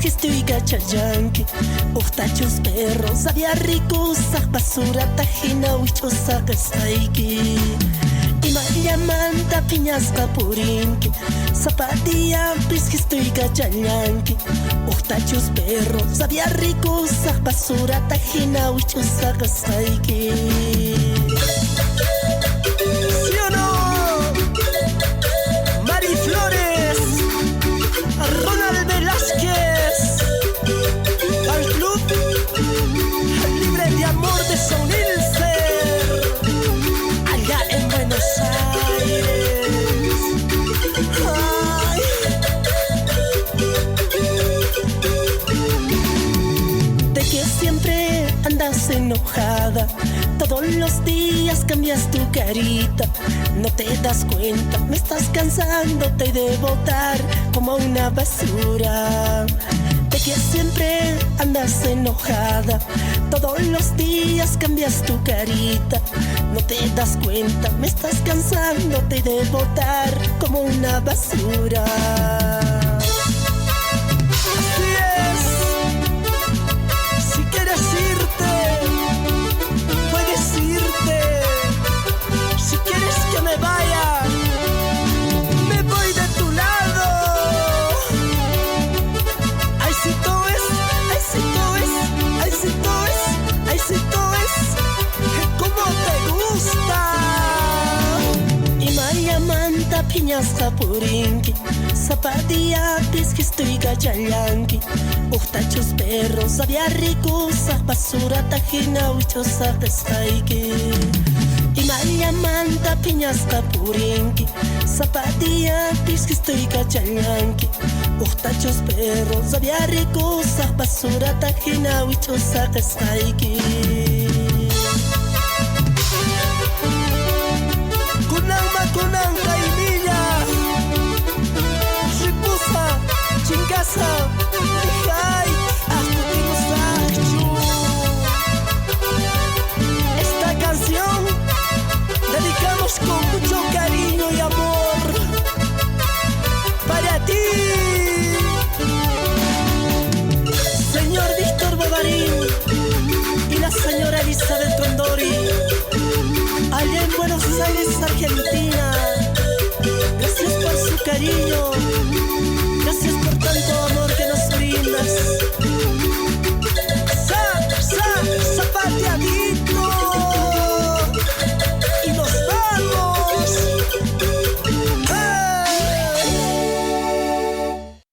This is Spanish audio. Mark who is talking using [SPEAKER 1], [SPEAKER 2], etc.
[SPEAKER 1] estoy gachayanqui. Uhtachos perros, había ricos, basura, tajina, huichosa, saiki. Y mayamanta, piñasca, purinqui. Zapatilla, que estoy gachayanqui. Uhtachos perros, había ricos, basura, tajina, huichosa, saiki. ¿Sí o no? Mari Flores, Ronald Velázquez, al club libre de amor de Sonilce, allá en Buenos Aires. Ay. De que siempre andas enojada, todos los días cambias tu carita. No te das cuenta, me estás cansándote de botar como una basura. De que siempre andas enojada, todos los días cambias tu carita. No te das cuenta, me estás cansándote de botar como una basura. Así es, si quieres irte, puedes irte. Si quieres que me vaya, me voy de tu lado. Ay, si tú es, ay, si tú es, ay, si tú es, ay, si tú es, como te gusta. Y Maya manta piñasca purinqui, zapatilla que estoy gachayanqui. Uhtachos perros, había ricos, basura, tajina, huichosa, saiki. Y mayamanta piñasca purinqui, zapatilla que estoy gachayanqui. Uhtachos perros, había ricos, basura, tajina, huichosa, saiki. Kunang kainilla, Shipusa, Chingasa, Mijay, Astutimosachchu. Esta canción dedicamos con mucho cariño y amor para ti, señor Víctor Bogarín y la señora Elizabeth Condori, allá en Buenos Aires, Argentina. Gracias por su cariño.